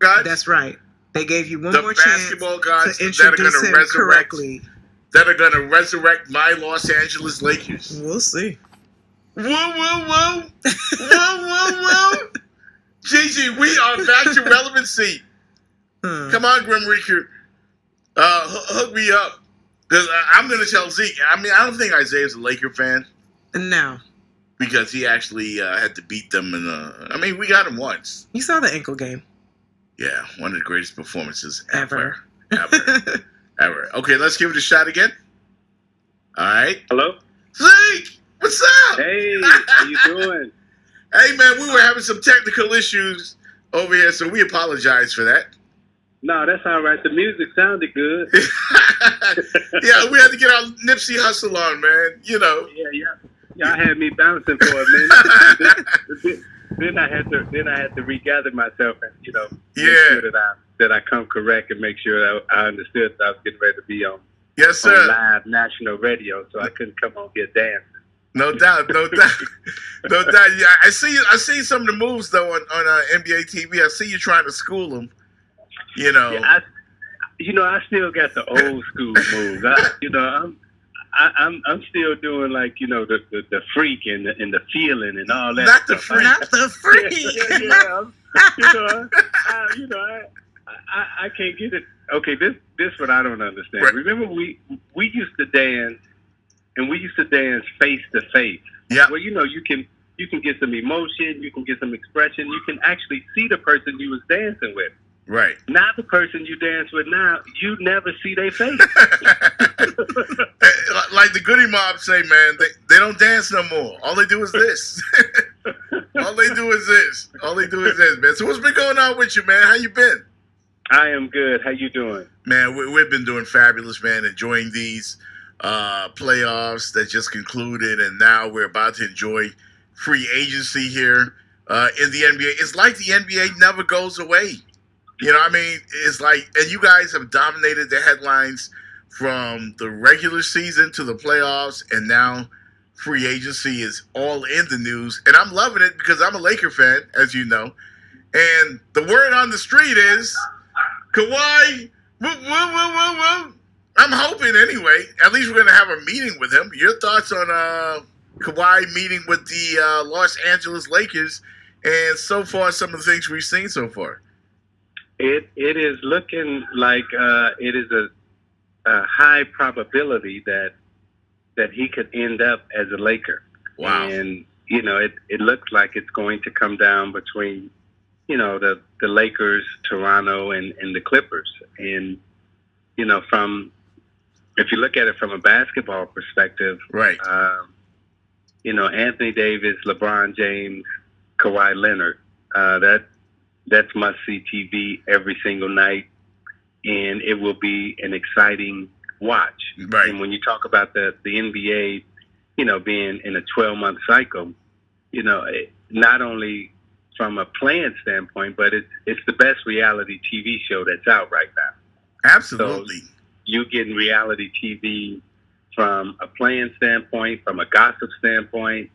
gods. That's right. They gave you one The more chance basketball gods to that are introduce going to him resurrect. correctly. That are going to resurrect my Los Angeles Lakers. We'll see. Whoa, whoa, whoa. Whoa, whoa, whoa. Gigi, we are back to relevancy. Come on, Grim Reaper. Hook me up. Because I'm going to tell Zeke. I mean, I don't think Isaiah's a Laker fan. No. Because he actually had to beat them. I mean, we got him once. You saw the ankle game. Yeah, one of the greatest performances Ever. Ever. Okay, let's give it a shot again. All right. Hello? Zeke, what's up? Hey, how you doing? Hey, man, we were having some technical issues over here, so we apologize for that. No, that's all right. The music sounded good. Yeah, we had to get our Nipsey Hussle on, man. You know. Yeah. Y'all had me bouncing for a minute. then I had to regather myself and make sure that I come correct and make sure I understood that I was getting ready to be on live national radio, so I couldn't come on here dancing. No doubt. Yeah, I see some of the moves though on NBA TV. I see you trying to school them. You know. Yeah, I still got the old school moves. I'm still doing like the freak and the feeling and all that. Not the freak. I can't get it. Okay, this what I don't understand. Right. Remember we used to dance, and we used to dance face to face. Yeah. Well, you can get some emotion, you can get some expression, you can actually see the person you was dancing with. Right. Now the person you dance with now, you never see their face. Like the Goody Mob say, man, they don't dance no more. All they do is this. All they do is this, man. So what's been going on with you, man? How you been? I am good. How you doing? Man, we've been doing fabulous, man. Enjoying these playoffs that just concluded, and now we're about to enjoy free agency here in the NBA. It's like the NBA never goes away. You know what I mean? It's like, and you guys have dominated the headlines from the regular season to the playoffs, and now free agency is all in the news. And I'm loving it because I'm a Laker fan, as you know. And the word on the street is Kawhi. I'm hoping anyway. At least we're going to have a meeting with him. Your thoughts on Kawhi meeting with the Los Angeles Lakers, and so far some of the things we've seen so far? It is looking like it is a high probability that he could end up as a Laker. Wow. And it looks like it's going to come down between the Lakers, Toronto, and the Clippers. And from if you look at it from a basketball perspective, right? Anthony Davis, LeBron James, Kawhi Leonard, that's must-see TV every single night, and it will be an exciting watch. Right. And when you talk about the NBA, being in a 12-month cycle, not only from a playing standpoint, but it's the best reality TV show that's out right now. Absolutely. So you getting reality TV from a playing standpoint, from a gossip standpoint,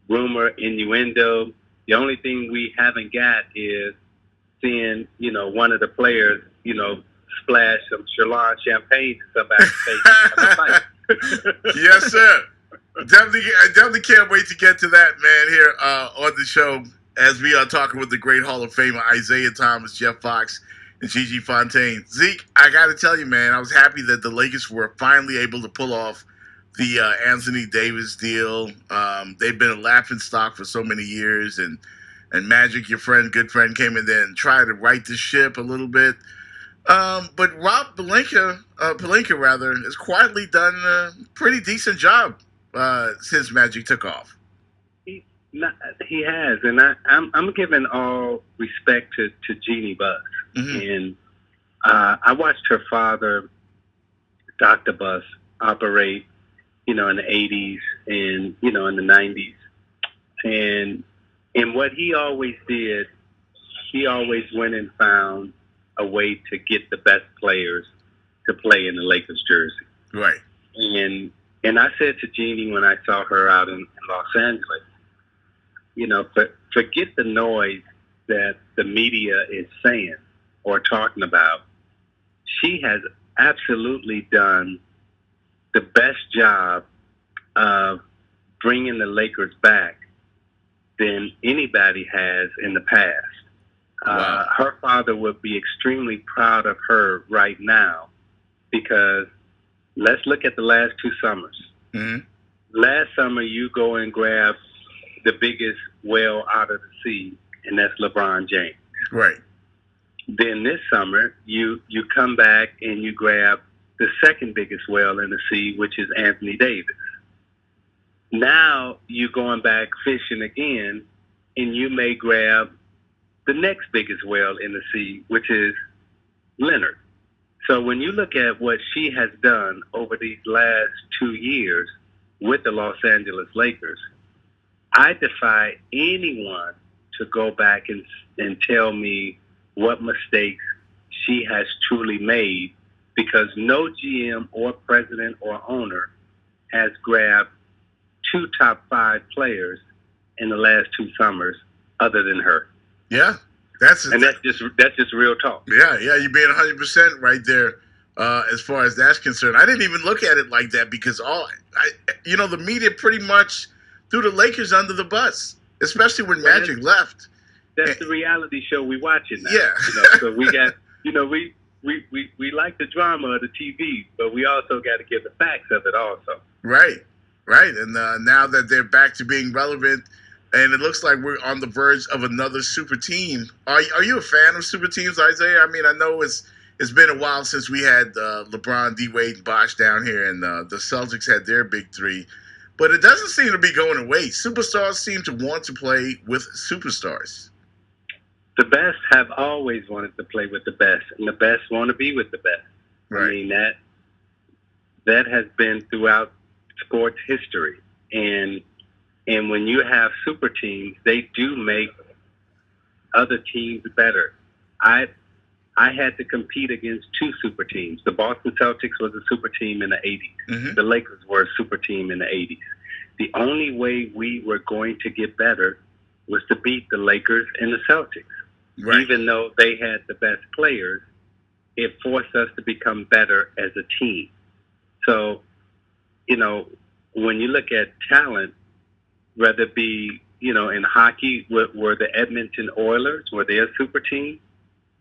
rumor, innuendo. The only thing we haven't got is seeing, one of the players, splash some Chelan champagne in somebody's face. Yes, sir. Definitely can't wait to get to that, man, here on the show as we are talking with the great Hall of Famer Isiah Thomas, Jeff Fox, and Gigi Fontaine. Zeke, I got to tell you, man, I was happy that the Lakers were finally able to pull off the Anthony Davis deal. They've been a laughingstock for so many years, and Magic, your good friend, came in there and tried to right the ship a little bit. But Rob Pelinka, has quietly done a pretty decent job since Magic took off. He has, and I'm giving all respect to Jeannie Buss. Mm-hmm. And I watched her father, Dr. Buss, operate, in the 80s and, in the 90s. And what he always did, he always went and found a way to get the best players to play in the Lakers jersey. Right. And I said to Jeannie when I saw her out in Los Angeles, forget the noise that the media is saying. or talking about, she has absolutely done the best job of bringing the Lakers back than anybody has in the past. Wow. Her father would be extremely proud of her right now because let's look at the last 2 summers. Mm-hmm. Last summer, you go and grab the biggest whale out of the sea, and that's LeBron James. Right. Then this summer, you come back and you grab the second biggest whale in the sea, which is Anthony Davis. Now you're going back fishing again, and you may grab the next biggest whale in the sea, which is Leonard. So when you look at what she has done over these last 2 years with the Los Angeles Lakers, I defy anyone to go back and tell me what mistakes she has truly made, because no GM or president or owner has grabbed 2 top 5 players in the last 2 summers other than her. Yeah, that's just real talk. Yeah, you're being 100% right there as far as that's concerned. I didn't even look at it like that because the media pretty much threw the Lakers under the bus, especially when Magic left. That's the reality show we watching now. Yeah. So we got, we like the drama of the TV, but we also got to give the facts of it also. Right. And now that they're back to being relevant, and it looks like we're on the verge of another super team. Are you a fan of super teams, Isiah? I mean, I know it's been a while since we had LeBron, D-Wade, and Bosh down here, and the Celtics had their big 3. But it doesn't seem to be going away. Superstars seem to want to play with superstars. The best have always wanted to play with the best, and the best want to be with the best. Right. I mean, that has been throughout sports history. And when you have super teams, they do make other teams better. I had to compete against 2 super teams. The Boston Celtics was a super team in the 80s. Mm-hmm. The Lakers were a super team in the 80s. The only way we were going to get better was to beat the Lakers and the Celtics. Right. Even though they had the best players, it forced us to become better as a team. So, when you look at talent, whether it be, in hockey, were the Edmonton Oilers, were they a super team?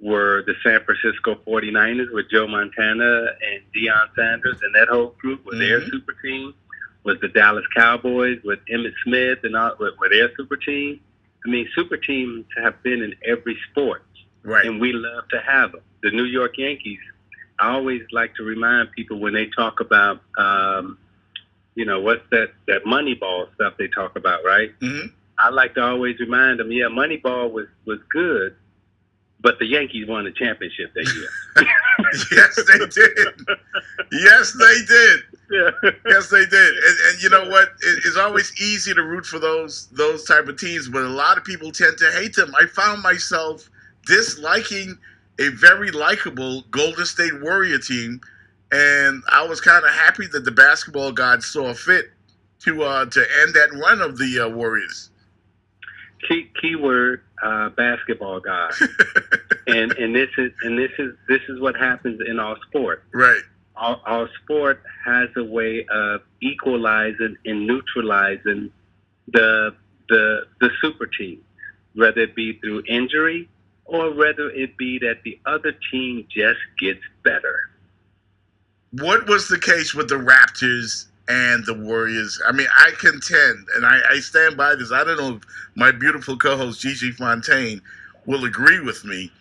Were the San Francisco 49ers with Joe Montana and Deion Sanders and that whole group, were they a super team? Was the Dallas Cowboys with Emmitt Smith and all, were they a super team? I mean, super teams have been in every sport, right? And we love to have them. The New York Yankees, I always like to remind people when they talk about, what's that Moneyball stuff they talk about, right? Mm-hmm. I like to always remind them, Moneyball was good, but the Yankees won the championship that year. Yes, they did. Yes, they did. Yeah. Yes, they did. And you know what? It's always easy to root for those type of teams, but a lot of people tend to hate them. I found myself disliking a very likable Golden State Warrior team, and I was kind of happy that the basketball gods saw fit to end that run of the Warriors. Keyword basketball god, and this is what happens in our sport. Right. Our sport has a way of equalizing and neutralizing the super team, whether it be through injury or whether it be that the other team just gets better. What was the case with the Raptors and the Warriors? I mean, I contend, and I stand by this. I don't know if my beautiful co-host Gigi Fontaine will agree with me,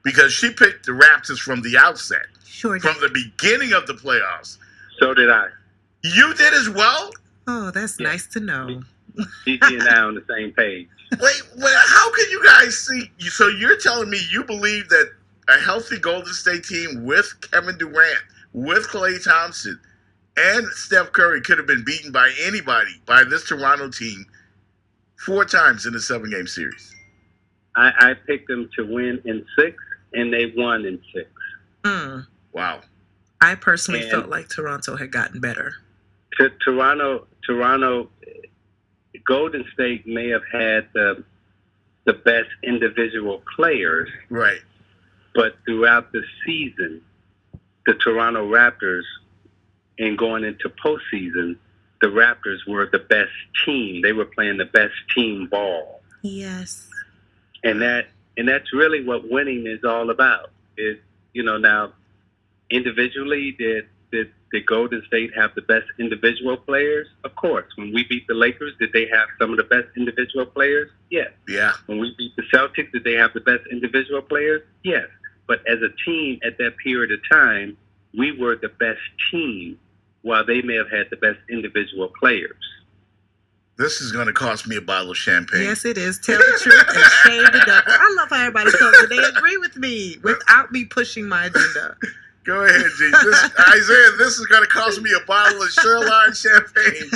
because she picked the Raptors from the outset. Sure did. From the beginning of the playoffs. So did I. You did as well? Oh, that's nice to know. Gigi and I on the same page. Wait, how can you guys see? So you're telling me you believe that a healthy Golden State team with Kevin Durant, with Klay Thompson, and Steph Curry could have been beaten by anybody, by this Toronto team, 4 times in a 7-game series? I picked them to win in 6, and they won in 6. Wow. I personally felt like Toronto had gotten better. Toronto, Golden State may have had the best individual players, right? But throughout the season, the Toronto Raptors, and going into postseason, the Raptors were the best team. They were playing the best team ball, Yes. and that's really what winning is all about. Is now individually, did Golden State have the best individual players? Of course. When we beat the Lakers, did they have some of the best individual players? Yes. Yeah. When we beat the Celtics, did they have the best individual players? Yes. But as a team at that period of time, we were the best team, while they may have had the best individual players. This is going to cost me a bottle of champagne. Yes, it is. Tell the truth and shame the devil. I love how everybody comes and they agree with me without me pushing my agenda. Go ahead, G. Isaiah, this is going to cost me a bottle of Sherline champagne.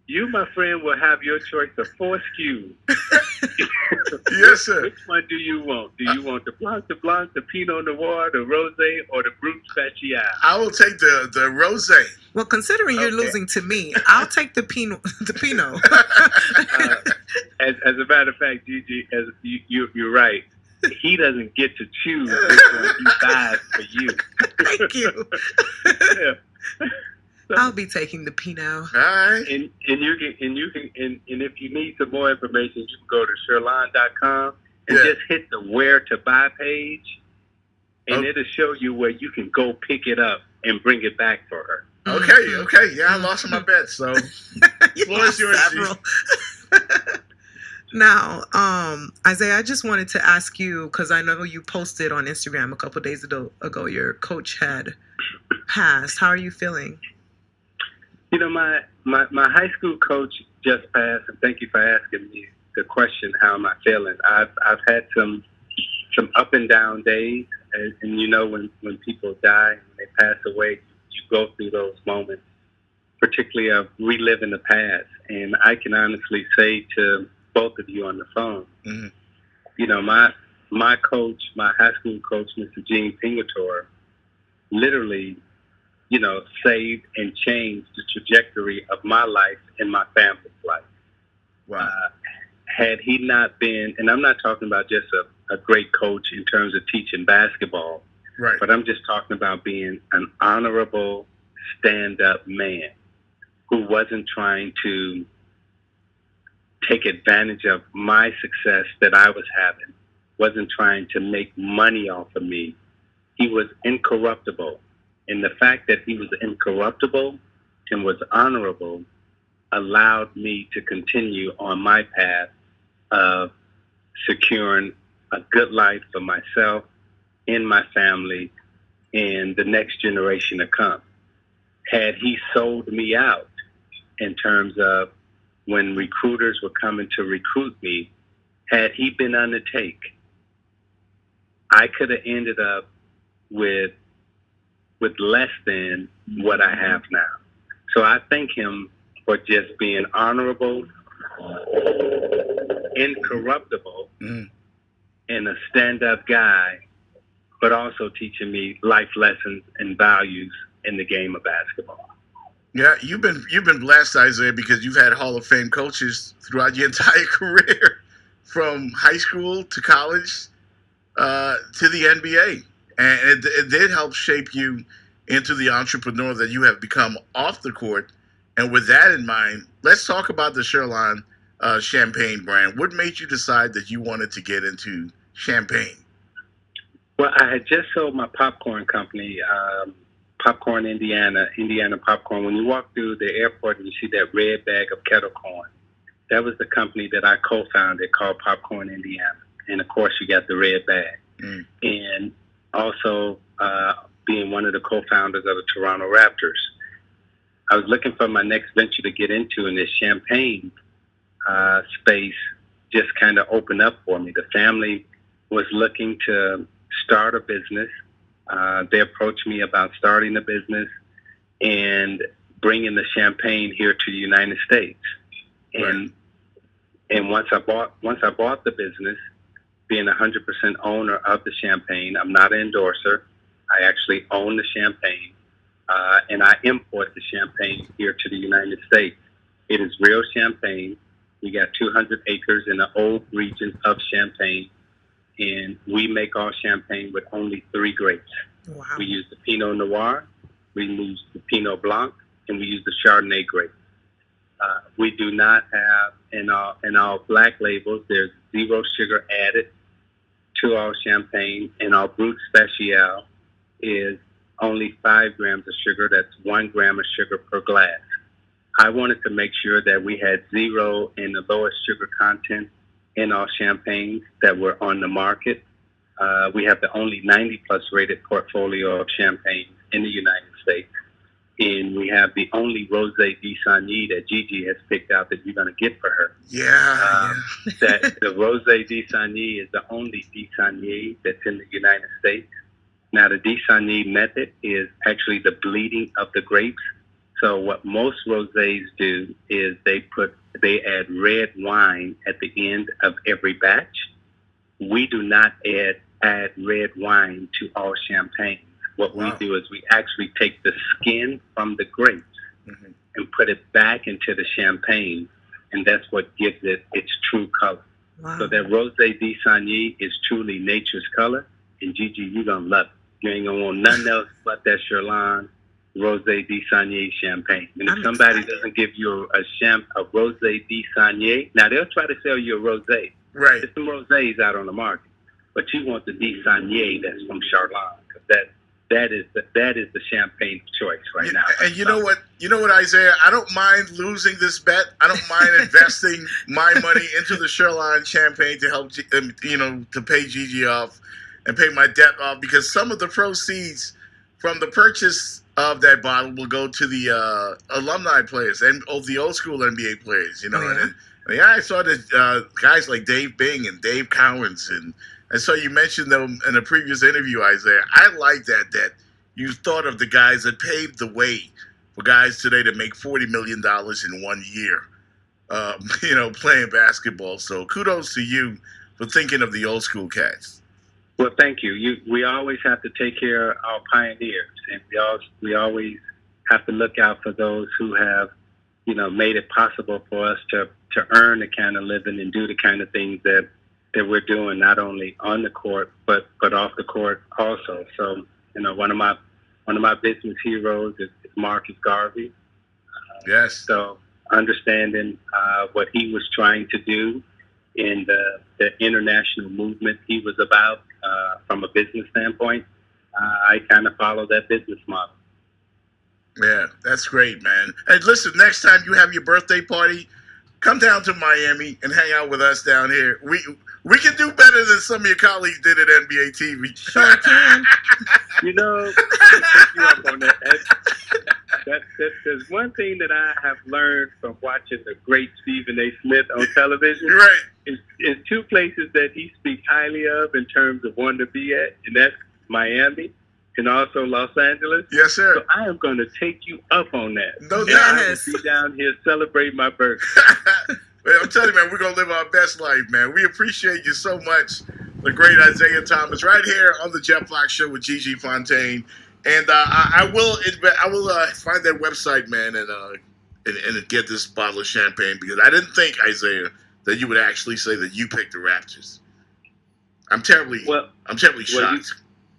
You, my friend, will have your choice of 4 SKUs. Yes, sir. Which one do you want? Do you want the Blanc de Blanc, the Pinot Noir, the Rosé, or the Brut Spécial? I will take the Rosé. Well, considering you're losing to me, I'll take the Pinot. As a matter of fact, Gigi, you're right. He doesn't get to choose which one he buys for you. Thank you. Yeah. I'll be taking the Pinot. All right. And if you need some more information, you can go to Sherline.com and just hit the where to buy page, and it'll show you where you can go pick it up and bring it back for her. Okay. Yeah, I lost my bet, so floor's yours, G. Now, Isaiah, I just wanted to ask you, because I know you posted on Instagram a couple of days ago your coach had passed. How are you feeling? My high school coach just passed, and thank you for asking me the question, how am I feeling? I've had some up and down days, and when people die and they pass away, you go through those moments, particularly of reliving the past. And I can honestly say to both of you on the phone, my coach, my high school coach, Mr. Gene Pingatore, literally saved and changed the trajectory of my life and my family's life. Wow. Had he not been, and I'm not talking about just a great coach in terms of teaching basketball, right? But I'm just talking about being an honorable, stand-up man who wasn't trying to take advantage of my success that I was having, wasn't trying to make money off of me. He was incorruptible. And the fact that he was incorruptible and was honorable allowed me to continue on my path of securing a good life for myself and my family and the next generation to come. Had he sold me out in terms of when recruiters were coming to recruit me, had he been on the take, I could have ended up with less than what I have now. So I thank him for just being honorable, incorruptible, and a stand-up guy, but also teaching me life lessons and values in the game of basketball. Yeah, you've been blessed, Isaiah, because you've had Hall of Fame coaches throughout your entire career, from high school to college to the NBA. And it did help shape you into the entrepreneur that you have become off the court. And with that in mind, let's talk about the Sherline champagne brand. What made you decide that you wanted to get into champagne? Well, I had just sold my popcorn company, Popcorn Indiana Popcorn. When you walk through the airport and you see that red bag of kettle corn, that was the company that I co-founded called Popcorn Indiana. And of course, you got the red bag. And also being one of the co-founders of the Toronto Raptors. I was looking for my next venture to get into, and this champagne space just kind of opened up for me. The family was looking to start a business. They approached me about starting a business and bringing the champagne here to the United States. And once I bought the business, being 100% owner of the champagne, I'm not an endorser. I actually own the champagne, and I import the champagne here to the United States. It is real champagne. We got 200 acres in the old region of Champagne, and we make our champagne with only 3 grapes. Wow. We use the Pinot Noir, we use the Pinot Blanc, and we use the Chardonnay grape. We do not have in our black labels. There's 0 sugar added to our champagne, and our Brut Spécial is only 5 grams of sugar. That's 1 gram of sugar per glass. I wanted to make sure that we had 0 and the lowest sugar content in our champagnes that were on the market. We have the only 90-plus rated portfolio of champagne in the United States. And we have the only Rosé d'Issagny that Gigi has picked out that you're going to get for her. Yeah. That the Rosé d'Issagny is the only d'Issagny that's in the United States. Now, the d'Issagny method is actually the bleeding of the grapes. So what most rosés do is they add red wine at the end of every batch. We do not add red wine to our champagne. What we do is we actually take the skin from the grapes and put it back into the champagne, and that's what gives it its true color. Wow. So that Rosé d'Issagny is truly nature's color, and Gigi, you're going to love it. You ain't going to want nothing else but that Chirlan Rosé d'Issagny champagne. And if somebody doesn't give you a Rosé d'Issagny, now they'll try to sell you a rosé. Right. There's some rosés out on the market, but you want the d'Issagny that's from Chirlan, because that is the champagne of choice right now. And you know what, Isiah? I don't mind losing this bet. I don't mind investing my money into the Chirlan champagne to help, to pay Gigi off and pay my debt off, because some of the proceeds from the purchase of that bottle will go to the alumni players and the old school NBA players. And I saw that guys like Dave Bing and Dave Cowens, and so you mentioned them in a previous interview, Isiah. I like that you thought of the guys that paved the way for guys today to make $40 million in 1 year, playing basketball. So kudos to you for thinking of the old school cats. Well, thank you. We always have to take care of our pioneers, and we always have to look out for those who have, made it possible for us to earn the kind of living and do the kind of things that we're doing, not only on the court but off the court also. So, one of my business heroes is Marcus Garvey. Yes. So understanding what he was trying to do in the international movement he was about from a business standpoint, I kind of follow that business model. Yeah, that's great, man. Hey, listen, next time you have your birthday party, come down to Miami and hang out with us down here. We can do better than some of your colleagues did at NBA TV. Sure can. To pick you up on that, there's one thing that I have learned from watching the great Stephen A. Smith on television. Right. Is 2 places that he speaks highly of in terms of wanting to be at, and that's Miami and also Los Angeles. Yes, sir. So I am going to take you up on that. No doubt. Yes. I will be down here celebrating my birthday. Man, I'm telling you, man, we're going to live our best life, man. We appreciate you so much, the great Isiah Thomas, right here on the Jeff Fox Show with Gigi Fontaine. And I will find that website, man, and get this bottle of champagne, because I didn't think, Isiah, that you would actually say that you picked the Raptors. I'm terribly shocked.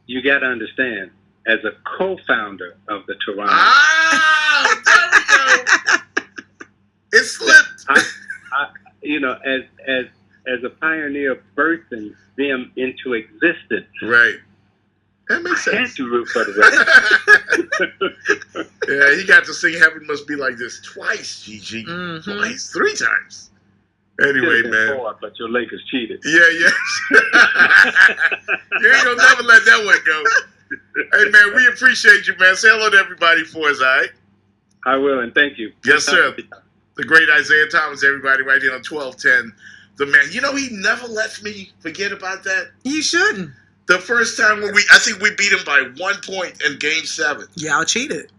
You got to understand, as a co-founder of the Toronto. There we go. It slipped. As a pioneer birthing them into existence. Right. That makes sense. I had to root for the Raptors. Yeah, he got to sing "Heaven Must Be Like This" twice, Gigi. Mm-hmm. Twice, 3 times. Anyway, man. 4, but your Lakers cheated. Yeah. You ain't gonna never let that one go. Hey, man, we appreciate you, man. Say hello to everybody for us, all right? I will, and thank you. Yes, sir. The great Isiah Thomas, everybody, right here on 1210. The man, he never lets me forget about that. You shouldn't. The first time I think we beat him by 1 point in Game 7. Y'all cheated.